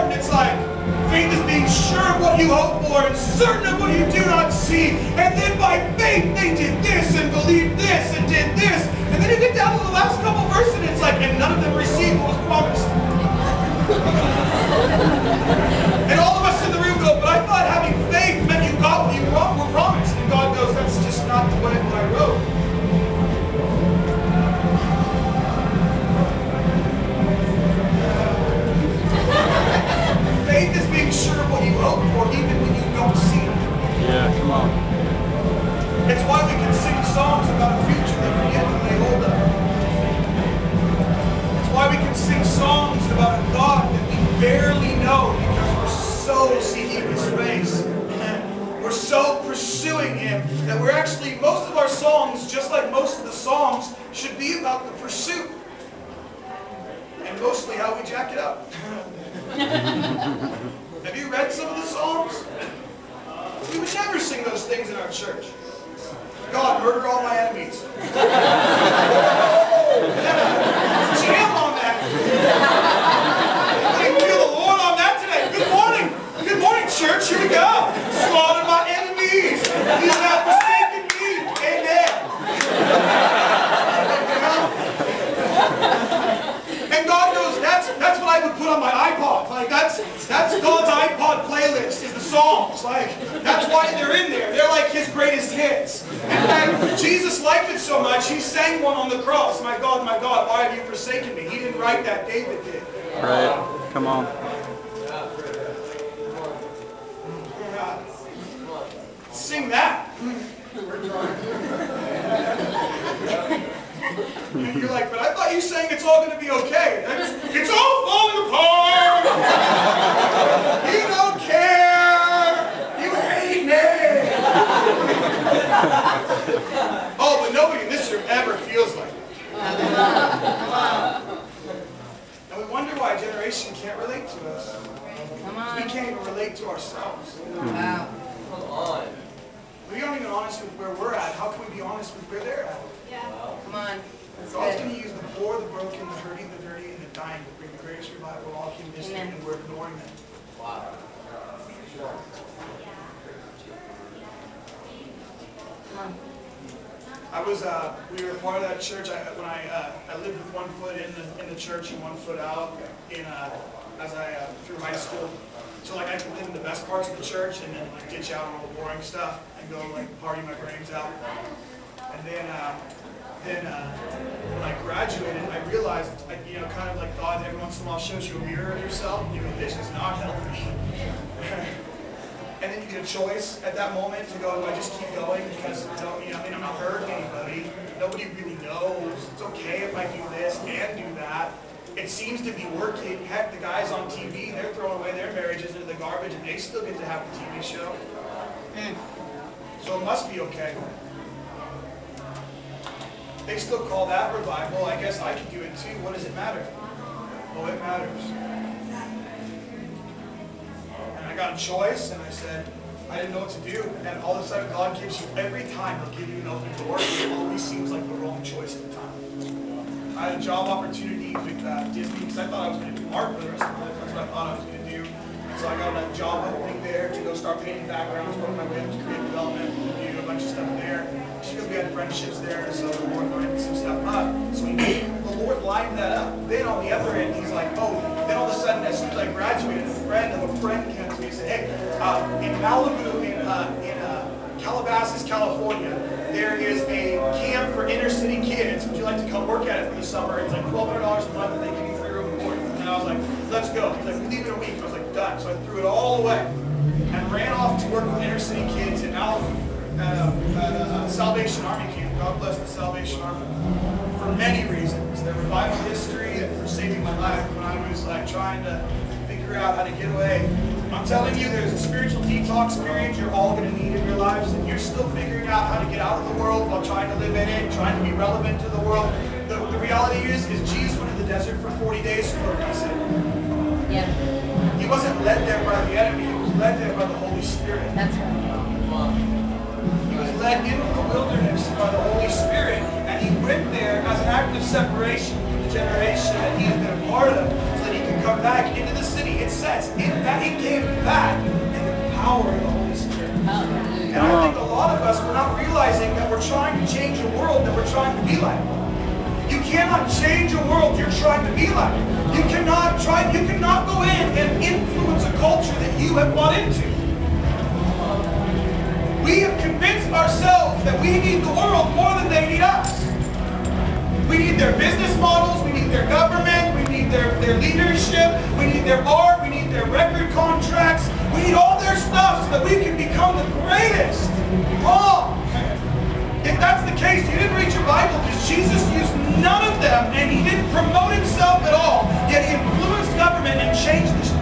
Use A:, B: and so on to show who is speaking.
A: important. It's like faith is being sure of what you hope for and certain of what you do not see. And then by faith they did this and believed this and did this. And then you get down to the last couple verses and it's like, and none of them received what was promised. And all of us in the room go, but I thought having faith meant you got what you were promised. And God goes, that's just not the way what I wrote. Faith is being sure of what you hope for even when you don't see it.
B: Yeah, come on.
A: It's why we can sing songs about a future that we yet to lay hold of. It's why we can sing songs about a God that we barely know because we're so seeking His face. We're so pursuing Him that we're actually, most of our songs, just like most of the Psalms, should be about the pursuit. And mostly how we jack it up. Have you read some of the Psalms? We would never sing those things in our church. God, murder all my enemies. Jam on that. Anybody feel the Lord on that today? Good morning. Good morning, church. Here we go. Slaughter my enemies. You have forsaken me. Amen. And God goes, that's what I would put on my iPod. Like that's God's iPod playlist is the Psalms. Like that's why they're in there. They're like His greatest hits. And Jesus liked it so much, He sang one on the cross. My God, why have you forsaken me? He didn't write that, David did.
B: Right. Come on.
A: Sing that. You're like, but I thought you sang it's all going to be okay. It's all falling apart. You don't care. You hate me. Oh, but nobody in this room ever feels like it. And we wonder why a generation can't relate to us. We can't even relate to ourselves.
C: Wow.
D: Come on.
A: We aren't even honest with where we're at. How can we be honest with where they're at?
C: Yeah. Come on.
A: God's going to use the poor, the broken, the hurting, the dirty, and the dying to bring the greatest revival of all human history, and we're ignoring them.
D: Wow.
C: Come on.
A: We were part of that church. I lived with one foot in the church and one foot out through high school. So like I could live in the best parts of the church and then like ditch out on all the boring stuff and go like party my brains out. And then when I graduated, I realized, kind of like God every once in a while shows you a mirror of yourself and you go, this is not healthy. And then you get a choice at that moment to go, do I just keep going because I'm not hurting anybody. Nobody really knows. It's okay if I do this and do that. It seems to be working. Heck, the guys on TV, they're throwing away their marriages into the garbage and they still get to have the TV show. So it must be okay. They still call that revival. I guess I could do it too. What does it matter? Oh, it matters. And I got a choice, and I said, I didn't know what to do. And all of a sudden, God gives you, every time He'll give you an open door. It always seems like the wrong choice at the time. I had a job opportunity with Disney because I thought I was going to do art for the rest of my life. That's what I thought I was going to do. And so I got a job opening there to go start painting backgrounds, work my way up to creative development, do a bunch of stuff there. Just because we had friendships there, so the Lord learned some stuff up. So the Lord lined that up. Then on the other end, He's like, oh, then all of a sudden, as soon as I graduated, a friend came to me and said, hey, in Malibu, in Calabasas, California, there is a camp for inner city kids. Would you like to come work at it for the summer? It's like $1,200 a month and they give you 3 room and board. And I was like, let's go. He's like, we leave in a week. I was like, done. So I threw it all away and ran off to work with inner city kids in Malibu at a Salvation Army camp. God bless the Salvation Army. For many reasons. Their revival history and for saving my life when I was like trying to figure out how to get away. I'm telling you, there's a spiritual detox period you're all going to need in your lives, and you're still figuring out how to get out of the world while trying to live in it, trying to be relevant to the world. The reality is Jesus went in the desert for 40 days for a reason.
C: Yeah.
A: He wasn't led there by the enemy, He was led there by the Holy Spirit.
C: That's right.
A: He was led into the wilderness by the Holy Spirit, and He went there as an act of separation from the generation that He has been a part of, so that He could come back into the city. It says sense. It came back in the power of the Holy Spirit. And I think a lot of us, we're not realizing that we're trying to change a world that we're trying to be like. You cannot change a world you're trying to be like. You cannot go in and influence a culture that you have bought into. We have convinced ourselves that we need the world more than they need us. We need their business models, we need their government, we need their leadership, we need their art, we need their record contracts, we need all their stuff so that we can become the greatest. Wrong. If that's the case, you didn't read your Bible because Jesus used none of them and he didn't promote himself at all, yet he influenced government and changed the